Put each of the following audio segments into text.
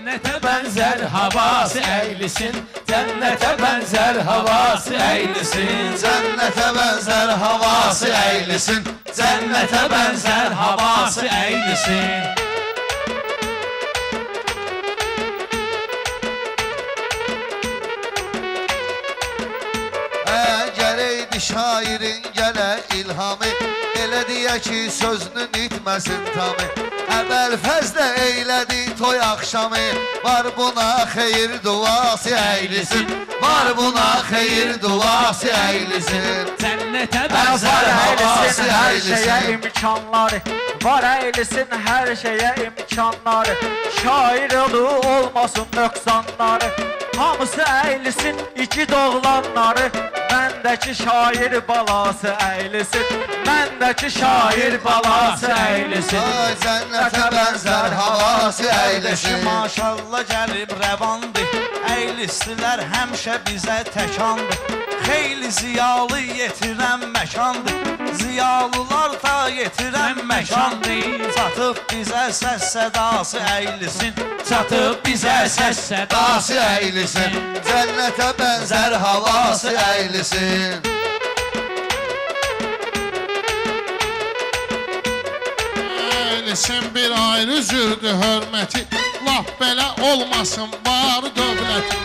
Cennete benzer havası eylesin, cennete benzer havası eylesin, Cennete benzer havası eylesin, cennete benzer havası eylesin. Gələydi şairin gələ ilhamı, elə deyə ki sözünün itməsin tamı. Əvvəl fəzlə eylədi toy axşamı, var buna xeyir duası eylesin, var buna xeyir duası eylesin. Cennete benzer havası her eylesin, şeye imkanları var eylesin, her şeye imkanları. Şair yolu olmasın nöqsanları, hamısı eylesin iki doğulanları. Məndəki şair balası eylesin, məndəki şair balası eylesin. Ay cənnətə bənzər havası eylesin. Maşallah gəlib rəvandır, eylistilər həmişə bizə təkandır. Xeyli ziyalı yetirən məkandır, ziyalılar da yetirən məkandır. Çatıb bizə səs sədası eylisin, çatıb bizə səs sədası Dası eylesin, cənnətə bənzər havası eylesin. Eylesin bir ayrı cürdü hörməti, laf belə olmasın var dövləti.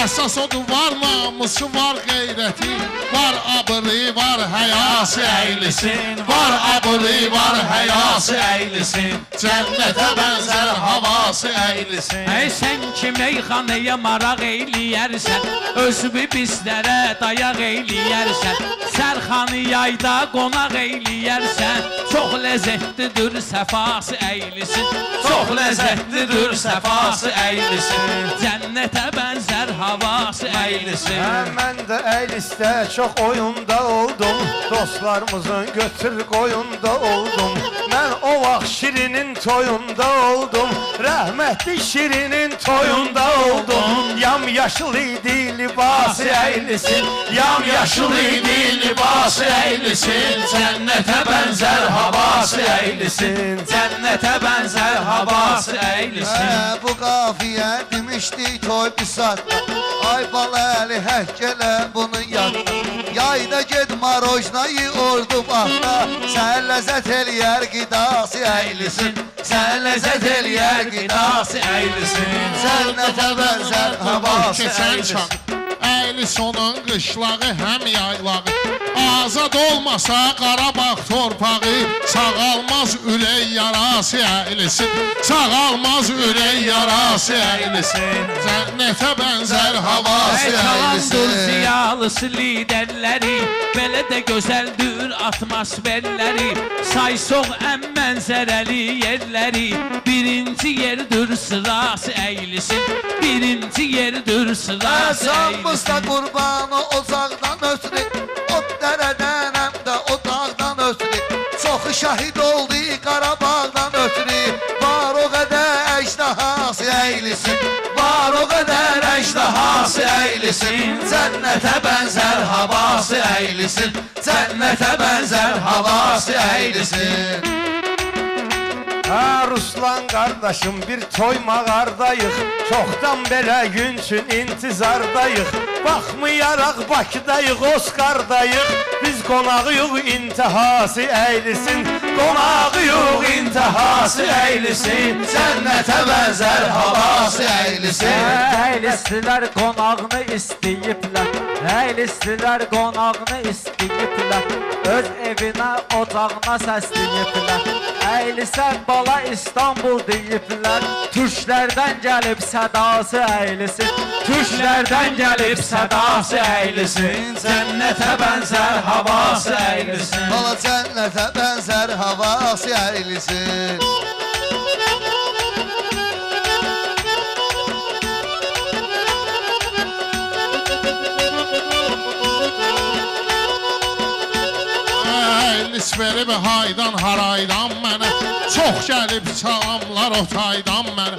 Əsas odur var namusu, var qeyrəti, var abırı, var həyası eylesin, var abırı, var həyası eylesin. Cənnətə bənzər havası eylesin. Ey sen ki meyxanaya maraq eyləyərsən, özümü bizlərə dayaq eyləyərsən, sərxanı yayda qonaq eyləyərsən, çox ləzzətlidir səfası eylisin, çox ləzzətlidir səfası eylisin, cənnətə bənzər havası eylisin. Mən də eylisdə çox oyunda oldum, dostlarımızın götür qoyunda oldum. Mən o vaxt Şirinin toyunda oldum, rəhmətli Şirinin toyunda oldum. Yam yaşıl idi libası eylisin, Yam yaşıl idi libası eylisin, cənnətə bənzər havası eylisin, cənnətə bənzər havası eylisin. Bu qafiyə demişdi toy bir saatda, ay baləli hək gələ bunun yanına. Yayda ged marojnayı ordu baxda, sən ləzzət eləyər qidası eylisin, sən ləzzət eləyər qidası eylisin, cənnətə bənzər havası eylisin. Əylis onun qışlağı həm yaylağı, azad olmasa Qarabağ torpağı, sağalmaz ürək yarası əylisin, sağalmaz ürək yarası əylisin. Cənnətə bənzər havası Çalandır əylisin. ziyalısı liderləri, belə də gözəldir atmosferləri, say-soğ ən mənzərəli yerləri, birinci yerdir sırası əylisin, birinci yerdir sırası eylisin. Əsamızda qurbanı ocaqdan ötürü, o dərədən həm də o dağdan ötürü, çoxu şəhid oldu Qarabağdan ötürü, var o qədər əjdahası əylisin, var o qədər əjdahası əylisin, cənnətə bənzər havası əylisin, cənnətə bənzər havası əylisin. Ruslan qardaşım bir toy mağardayıq, çoxdan belə gün üçün intizardayıq. Baxmayaraq Bakıdayıq, Osqardayıq, biz qonağıyıq intihası əylisin, qonağıyıq intihası əylisin, Cənnətə bənzər havası əylisin. Əylislər qonağını istəyiblər, əylislər qonağını istəyiblər, öz evinə, ocağına səsləyiblər. Əylisən bala İstanbul deyiblər, türklərdən gəlib sədası əylisin, türklərdən gəlib sədası əylisin, Cənnətə bənzər havası eylisin. Bala cənnətə bənzər havası əylisin. Əylis verib haydan haraydan mənə, Çox gəlib salamlar o taydan mənə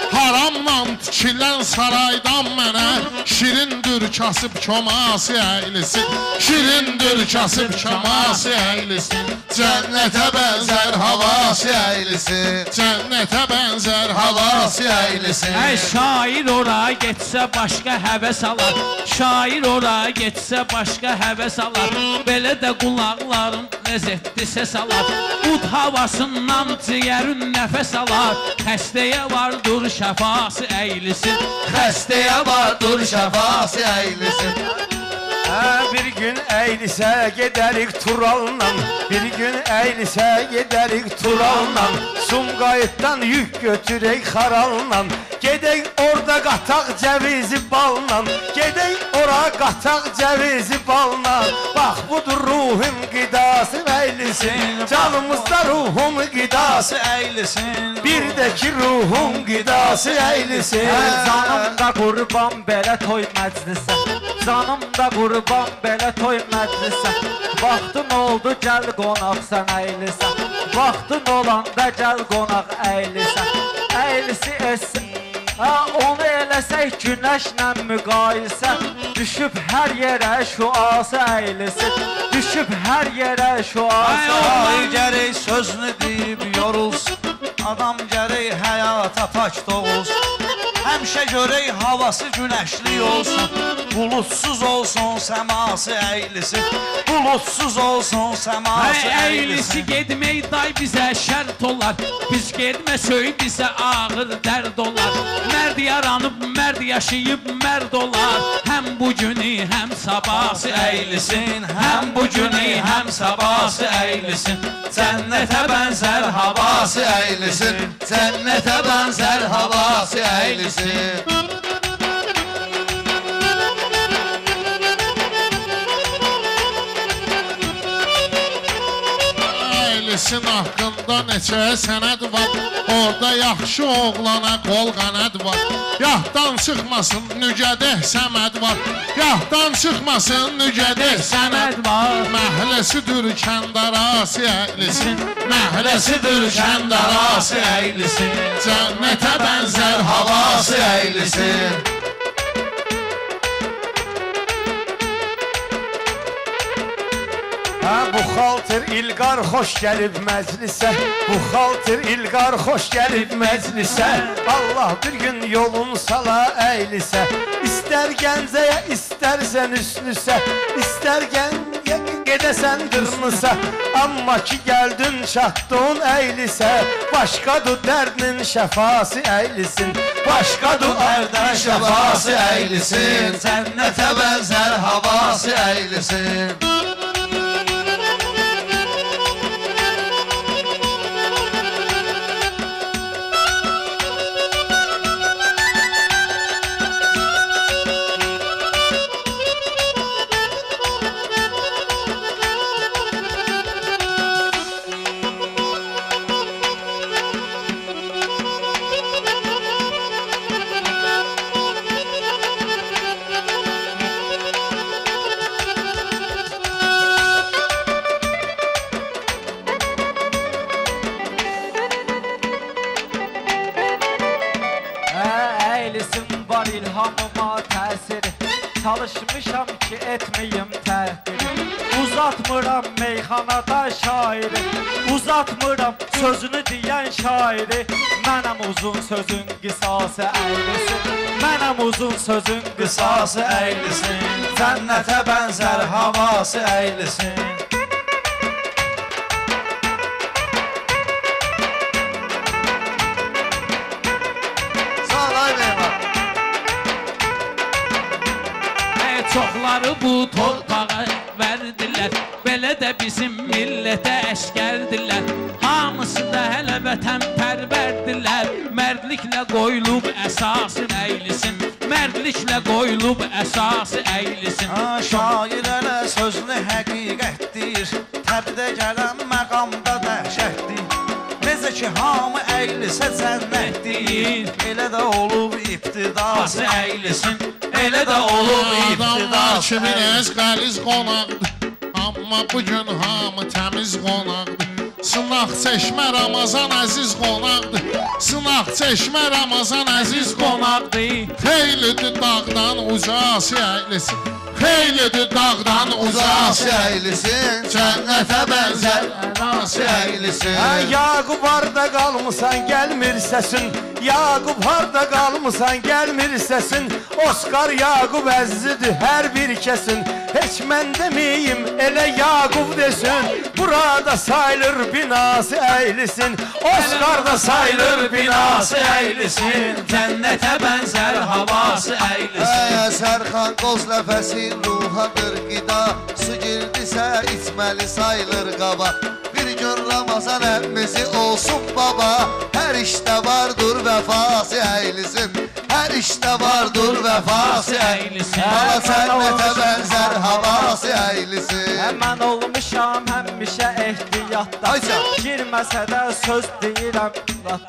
Haramla tikilən saraydan mənə Şirindir kasıb köması əylisin Şirindir kasıb köması əylisin Cənnətə bənzər havası əylisin Cənnətə bənzər havası əylisin Şair ora getsə başqa həvəs alar Şair ora getsə başqa həvəs alar Belə də qulaqların ləzzətli səs alar Ud havasından ciyərin nəfəs alar Xəstəyə vardır şəfası əylisin Xəstəyə vardır şəfası əylisin Bir gün əylisə gedərik Tural'la Bir gün əylisə gedərik Tural'la Sumqayıtdan yük götürək Xaral'la Gedək orada qataq cəvizi balla Gedək ora qataq cəvizi balla Bax budur ruhun qidası əylisin Canımızda ruhun qidası əylisin Bir də ki ruhun qidası əylisin Canım da qurban belə toy məclisə Canım da qurban belə toy məclisə Vaxtın oldu gəl qonaq sən əylisə Vaxtın olanda gəl qonaq əylisə Əylisi etsin Onu eləsək günəşlə müqayisə Düşüb hər yerə şüası əylisin Düşüb hər yerə şüası Ay gərək sözünü deyib yorulsun Adam gərək həyata pak doğulsun Həmişə görək havası günəşli olsun Bulutsuz olsun səması əylisin Bulutsuz olsun səması Əylisi əylisin getmək day bizə şərt olar Biz getməsək bizə ağır dərd olar Mərd yaranıb, mərd yaşayıb, mərd olar Həm bu günü, həm sabahı əylisin Həm bu günü, həm sabahı əylisin Cənnətə bənzər havası əylisin Cənnətə bənzər havası əylisin Əylisin haqqında neçə sənəd var Orada yaxşı oğlana qol qanad var Yahdan çıxmasın nügədeh səməd var Yahdan çıxmasın nügədeh səməd var Məhləsidir kəndarası əylisin Məhləsidir kəndarası əylisin Cənnətə bənzər havası əylisin Bu xaltır İlqar xoş gəlib məclisə Bu xaltır İlqar xoş gəlib məclisə Allah bir gün yolun sala əylisə İstər Gəncəyə, istərsən üstünüsə İstər gedəsən dırmısa Amma ki gəldin çatdın əylisə Başqadır dərdinin şəfası əylisin Başqadır dərdin şəfası əylisin Cənnətə bənzər havası əylisin Əylisin var ilhamıma təsiri Çalışmışam ki etməyim təhqiri Uzatmıram meyxanada şairi Uzatmıram sözünü deyən şairi Mənəm uzun sözün qisası əylisin Mənəm uzun sözün qisası əylisin Cənnətə bənzər havası əylisin Çoxları bu torpağa verdilər Belə də bizim millətə əşkərdirlər Hamısı da hələ vətən pərvərdirlər Mərdliklə qoyulub əsası əylisin Mərdliklə qoyulub əsası əylisin Şair elə sözünü həqiqətdir Təbdə gələn məqamda dəhşətdir Necə ki hamı əylisə cənnətdir Elə də olub ibtidası əylisin Elə də olub Adamlar ibtidası kimi ez qəliz qonaqdır Amma bugün hamı təmiz qonaqdır Sınaq çeşmə Ramazan əziz qonaqdır. Sınaq çeşmə Ramazan əziz qonaqdır. Xeylidir dağdan ucası əylisin. Xeylidir dağdan ucası əylisin, cənnətə bənzər nası əylisin. Yaqub harda qalmısan gəlmir səsin. Yaqub harda qalmısan gəlmir səsin. Oscar Yaqub əzzidir hər bir kəsin. Heç mən deməyim elə Yaqub desin. Burada sayılır binası əylisin. Oscar da sayılır binası əylisin. Cənnətə bənzər havası əylisin. Sərxan qoz ləfəsi ruhadır qida. Su girdisə içməli sayılır qaba. Bir gün Ramazan əmmisi olsun baba. Hər işdə vardır vəfası əylisin. Hər işdə vardır vəfası əylisin. Bala cənnətə bənzər havası əylisin. Mən olmuşam həmişə ehtiyatda. Ayça. Girməsə də söz deyirəm yadda.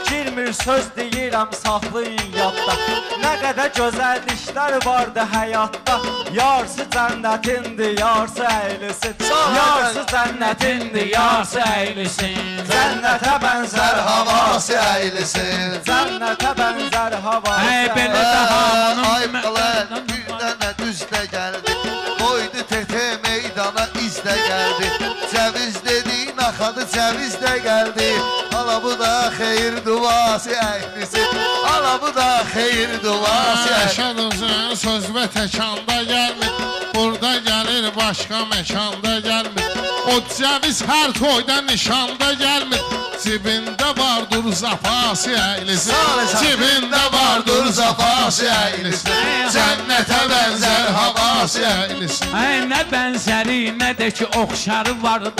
Girmir söz deyirəm saxlayın yadda. Nə qədər gözəl işlər vardı həyatda. Yarsı cənnətindir, yarsı əylisin. Yarsı cənnətindir, yarsı əylisin. Cənnətə bənzər Havası əylisin. Cənnətə bənzər havası Ey belə də Ay hamının qılən bir dənə düzdə gəldi. Qoydu tete meydana izdə gəldi. Cəviz dediyin axadı cəviz də gəldi. Ala bu da xeyir duası əylisin. Ala bu da xeyir duası əylisin. Yaşad özün söz və təkanda gəlmir. Burada gəlir başqa məkanda gəlmir. O cəviz hər toyda nişanda gəlmir. Cibində vardır zafası əylisin. Cibində vardır zafası əylisin. Cənnətə bənzər havası əylisin. Nə bənzəri, nə də ki oxşarı vardı.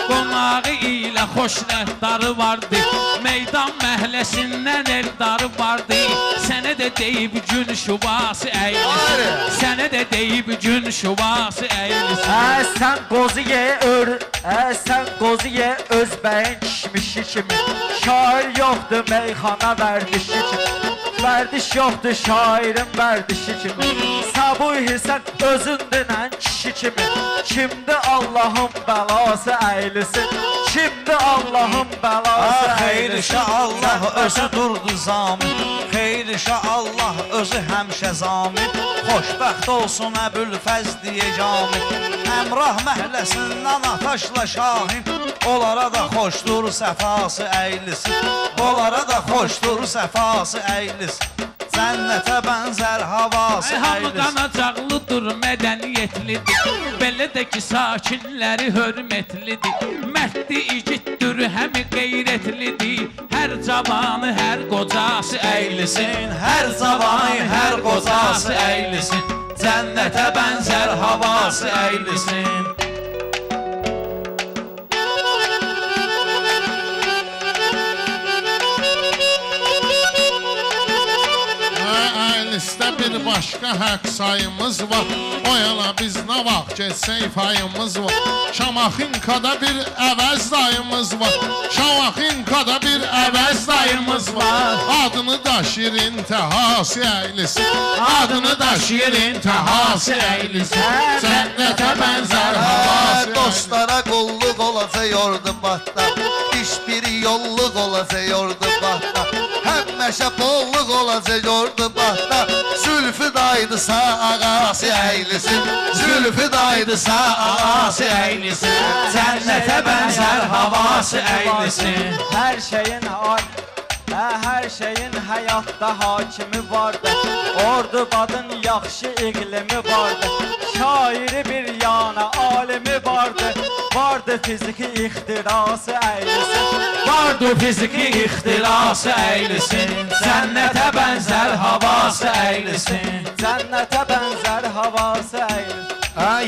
Qonağı ilə xoş rəftarı vardı. Meydan məhləsindən eldarı vardı. Sənə də deyib gün şuvası əylisin. Sənə də deyib gün şuvası əylisin. Sən qozuya sən qozuya öz bəyin kişmişi kimi. Şair yoxdur meyxana vərdişi kimi. Vərdiş yoxdur şairin vərdişi kimi. Sabuhi sən özün denən kişi kimi. Kimdir Allahın bəlası əylisin. Kimdir Allahın bəlası Xeyr əylisin. işə Allah özü durdu zamin. Xeyr işə Allah özü həmişə zamin. Xoşbəxt olsun Əbülfəz diyəcami. Əmrah məhləsindən ataşla şahin. Onlara da xoşdur səfası əylisin. Onlara da xoşdur səfası əylisin. Cənnətə bənzər havası Hamı əylisin. qanacaqlıdır, mədəniyyətlidir. Belə də ki sakinləri hörmətlidir. Mərddi igiddir, həmi qeyrətlidir. Hər cavanı, hər qocası əylisin. Hər cavanı, hər qocası əylisin. Cənnətə bənzər havası əylisin. Əylisdə bir başqa haqq sayımız var. O yana biz nə vaxt geçsək payımız var. Şamaxinkada bir əvəz dayımız var. Şamaxinkada bir əvəz dayımız var. Adını da şirin təhası əylisin. Adını da şirin təhası əylisin. Cənnətə bənzər havası Dostlara qulluq olacaq yordu batda. İş biri yolluq olacaq yordu batda. Həmməşə bolluq olacaq yordu batda. Zülfü daydısa ağası əylisin. Zülfü daydısa ağası əylisin. Cənnətə bənzər havası əylisin. Hər şeyin həyatda hakimi vardı. Ordubadın yaxşı iqlimi vardı. Şairi bir yana alimi vardı. Vardı fiziki ixtirası əylisin. Vardı fiziki ixtilası əylisin. Cənnətə bənzər havası əylisin. Cənnətə bənzər havası əylisin.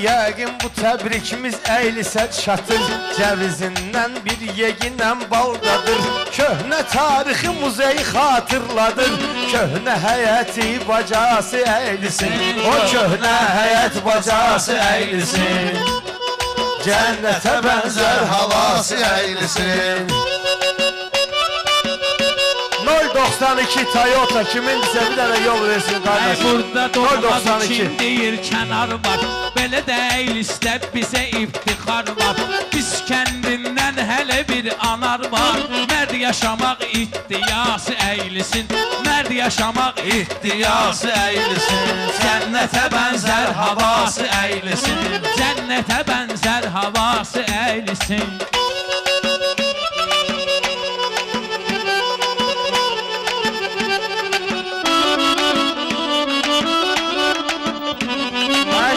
Yəqin bu təbrikimiz əylisə çatır. Cəvizindən bir yeginən baldadır. Köhnə tarixi muzeyi xatırladır. Köhnə həyəti bacası əylisin. O köhnə həyət bacası əylisin. Cənnətə bənzər havası əylisin. 092 Toyota kimindirsə bir dənə yol versin qardaşım. Burada doğmaq 092. için deyir kənar var. Belə deyil istə bizə iftixar var. Biz kəndindən hələ bir anar var. Mərd yaşamaq ihtiyası əylisin. Mərd yaşamaq ihtiyası əylisin. Cənnətə bənzər havası əylisin. Cənnətə bənzər havası əylisin.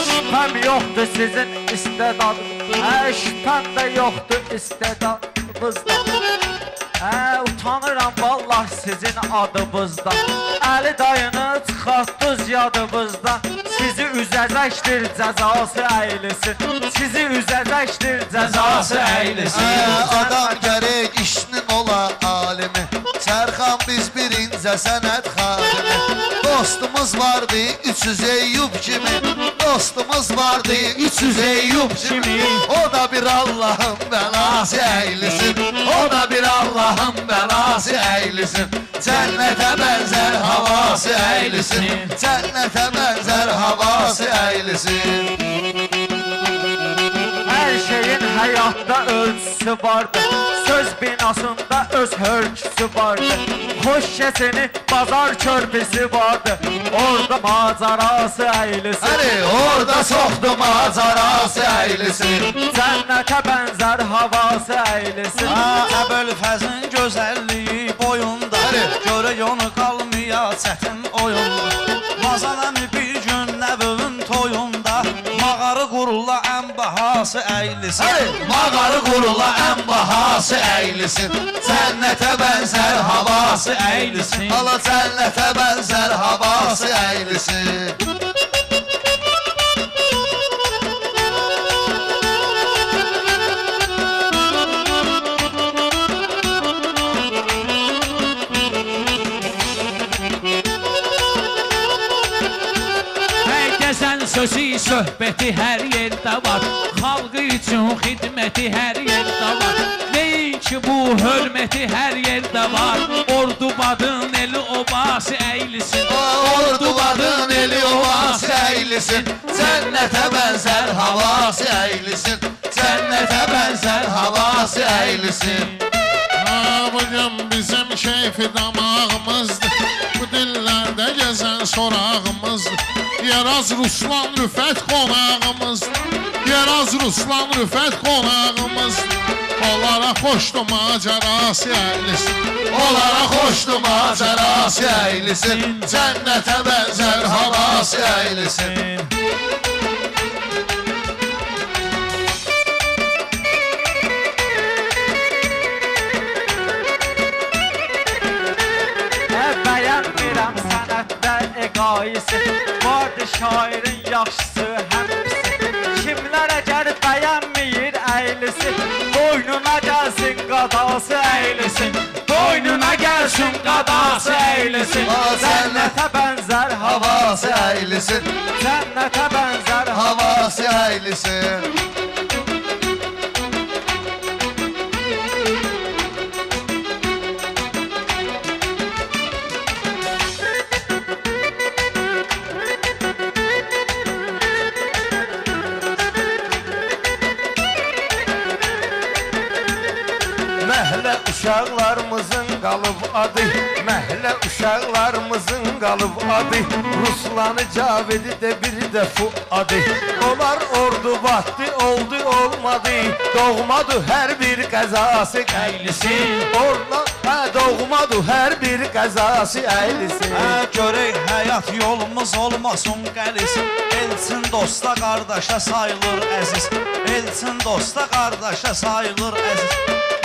Şüphem yoxdur sizin istedadınız, şüphem də yoxdur istedadınızda. Utanıram vallah sizin adınızda. Əli dayını çıxartdınız yadınızda. Sizi üzəcəkdir cəzası əylisin. Sizi üzəcəkdir cəzası əylisin. Adam gərək işinin ola alimi. Sərxan biz birincə sənət xadimi. Dostumuz vardı 300 Eyyub kimi. Dostumuz vardı 300 Eyyub kimi. O da bir Allah'ın belası əylisin. O da bir Allah'ın belası əylisin. Cənnətə bənzər havası əylisin. Cənnətə bənzər havası əylisin. Hər şeyin həyatda ölçüsü vardır. Söz binasında öz hörküsü vardır. Xoş keçəni bazar körpüsü vardır. Orada macarası əylisin. Həri orada çoxdur macarası əylisin. Cənnətə bənzər havası əylisin. Əbülfəzin gözəlliyi boyunda, görək onu qalmaya çətin oyunda. Mazanəmi bir gün nəvövün toyunda, mağarı qurula ən bahası əylisin. Mağarı qurula ən bahası əylisin. Cənnətə bənzər havası əylisin. Hala cənnətə bənzər havası əylisin. Sözü, söhbəti hər yerdə var. Xalqı üçün xidməti hər yerdə var. Neyin ki bu hörməti hər yerdə var. Ordubadın eli obası əylisin. Ordubadın eli obası əylisin. Cənnətə bənzər havası əylisin. Cənnətə bənzər havası əylisin. Bugün bizim keyfi damağımızdır. Bu dillərdə gəzən sorağımızdır. Yeraz Ruslan Rüfət qonağımızdır. Yeraz Ruslan Rüfət qonağımızdır. Onlara xoşdur macarası əylisin. Onlara xoşdur macarası əylisin. Cənnətə bənzər havası əylisin. Bəyənmirəm sənətdə eqaisi. Vardı şairin yaxşısı həmisi. Kimlər əgər bəyənməyir əylisi, boynuna gəlsin qadası əylisin. Boynuna gəlsin qadası əylisin. Cənnətə bənzər Havası əylisin. Cənnətə bənzər Havası əylisin. Məhlə uşaqlarımızın qalıb adı. Məhlə uşaqlarımızın qalıb adı. Ruslanı Cavidi də bir də Fuadı. Onlar ordu batdı, oldu olmadı. Doğmadı hər bir qəzası əylisin. Doğmadı hər bir qəzası əylisin. Görək həyat yolumuz olmasın qəliz. Elçin dosta qardaşa sayılır əziz. Elçin dosta qardaşa sayılır əziz.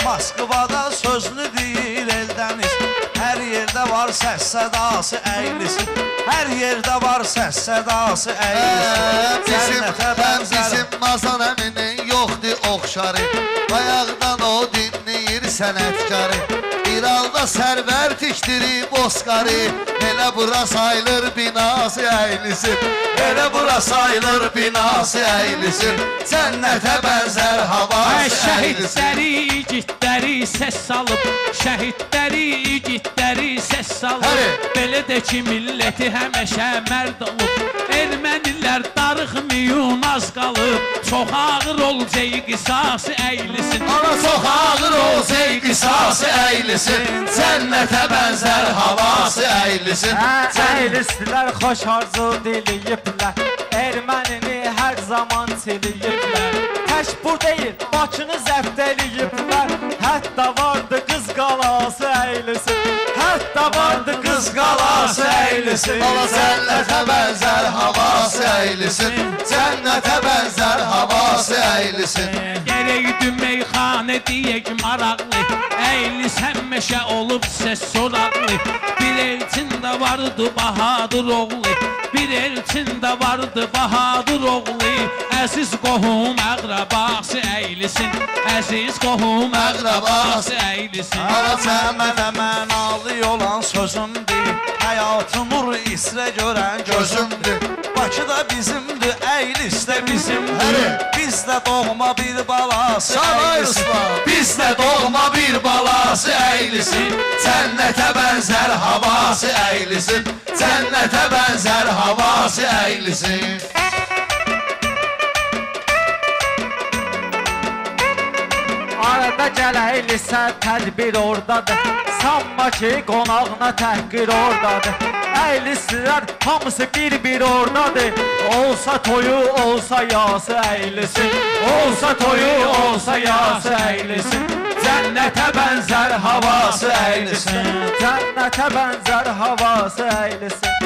Moskvada sözlü deyir eldəniz. Hər yerdə var səs sədası əylisin. Hər yerdə var səs sədası əylisin. Bizim Mazan əminin yoxdur oxşarı. Bayaqdan o dinləyir sənətkarı. İralda sərvər tikdirib Oskarı. Elə bura sayılır binası əylisin Elə bura sayılır binası əylisin Cənnətə bənzər havası əylisin Şəhidləri, igidləri səs salıb Şəhidləri, igidləri səs salıb Həli. Belə də ki milləti həməşə mərd olub Ermənilər darıxmayın az qalıb Çox ağır olacaq qisası əylisin Ana çox ağır olsay qisası əylisin Cənnətə bənzər havası əylisin Əylistilər xoş arzu diliyiblər Ermənini hər zaman siliyiblər Tək bu deyil, Bakını zəbt eləyiblər Hətta vardı qız qalası əylisin Hətta vardı qız qalası əylisin Ala cənnətə bənzər havası əylisin Cənnətə bənzər havası əylisin Gərəkdir meyxanə deyək maraqlı Əylis həmişə olub səs soraqlı Bir elçində vardı Bahadır oğlu Bir elçində vardı Bahadır oğlu Əziz qohum əqrabası əylisin Əziz qohum əqrabası əylisin Ala Səmədə mənalı olan sözümdür Həyatı nur isrə görən gözümdür Bakıda bizimdir, Əylisdə bizimdir Bizdə doğma bir balası əylisin Bizdə doğma bir balası əylisin Cənnətə bənzər havası əylisin Cənnətə bənzər havası əylisin Arada gələylisə tədbir oradadır Sanma ki qonağına təhqir oradadır Əylisilər hamısı bir oradadır Olsa toyu olsa yası əylisin Olsa toyu olsa yası əylisin Cənnətə bənzər havası əylisin Cənnətə bənzər havası əylisin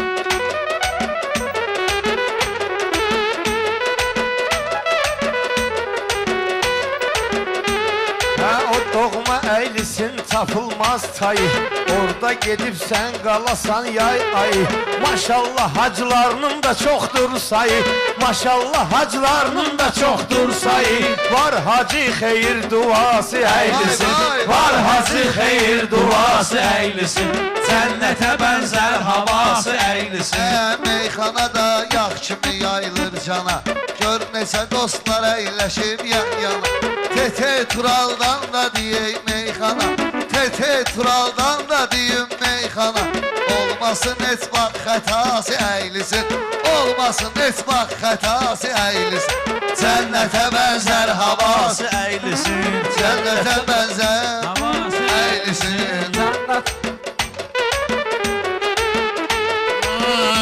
O doğma əylisin tapılmaz çayı Orada gedib sən qalasan yay ayı Maşallah hacılarının da çoxdur sayı Maşallah hacılarının da çoxdur sayı Var hacı xeyir duası əylisin Var hacı xeyir duası əylisin Cənnətə bənzər havası əylisin Meyxanada yağ kimi yayılır cana Gör neçə dostlar əyləşib yan-yana Tete Turaldan da deyək meyxana Tete Turaldan da deyim meyxana Olmasın heç bax xətası əylisin Olmasın heç bax xətası əylisin Cənnətə bənzər havası əylisin Cənnətə bənzər Havası əylisin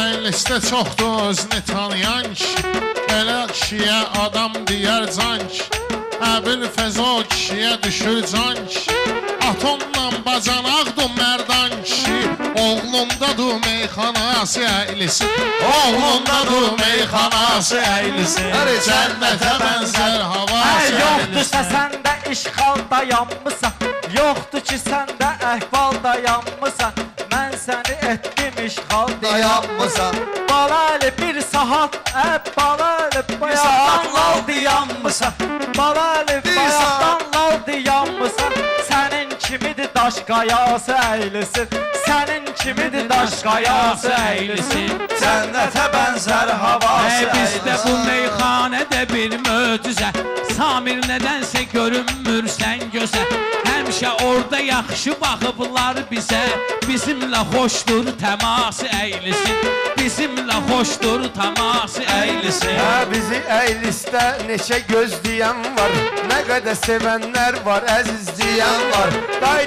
Əylisdə çoxdur özünü tanıyan kişi Belə kişiyə adam deyər can kişi Əbil Fəzo kişiyə düşür can kişi Atomla bacanaqdır mərdan kişi Oğlundadır meyxanası əylisin Oğlundadır meyxanası əylisin Cənnətə bənzər havası Yoxdur əylisin səndə işğal dayanmısan Yoxdur ki səndə əhval dayanmısan Mən səni etdim işğal Dayanmısan Balalı bir saat balalı bayaqdan lal dayanmısan Balalı bayaqdan lal dayanmısan Sənin kimidir daş qayası əylisin Sənin kimidir daş qayası əylisin Cənnətə bənzər havası Bizdə bu meyxanədə bir möcüzə Samir nədənsə görünmürsən gözə Həmişə orada yaxşı baxıblar bizə Bizimlə xoşdur təması əylisin Bizimlə xoşdur təması əylisin Bizi əylisdə neçə gözləyən var Nə qədər sevənlər var, əziz deyən var Day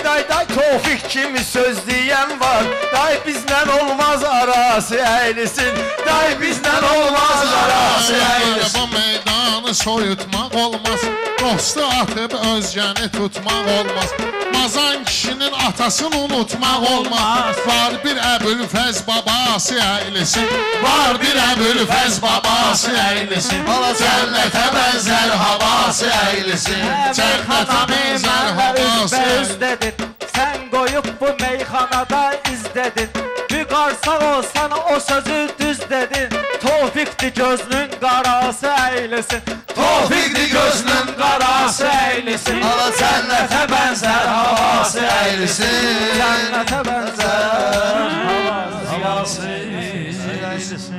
Tofiq kimi söz deyən var Day bizlə olmaz arası əylisin Day bizlə olmaz arası əylisin Bu meydanı soyutmaq olmaz Dostu atıb özgəni tutmaq olmaz Mazan kişinin atasını unutmaq olmaz Var bir Əbülfəz babası əylisin Var bir Əbülfəz babası əylisin Cənnətə bənzər havası əylisin Cənnətə bənzər havası əylisin Sən qoyub bu meyxanada izledin Büqarsa o sana o sözü düz dedin Tofiqdir gözünün qarası əylisin Tofiqdir gözünün qarası əylisin Ala cənnətə bənzər havası əylisin Cənnətə bənzər havası eylesin.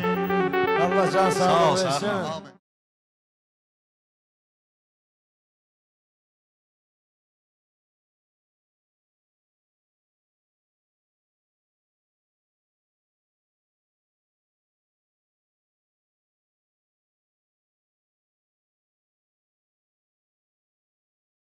Allah can Sağ ol, sağlığı sağ ol. versin. Amin.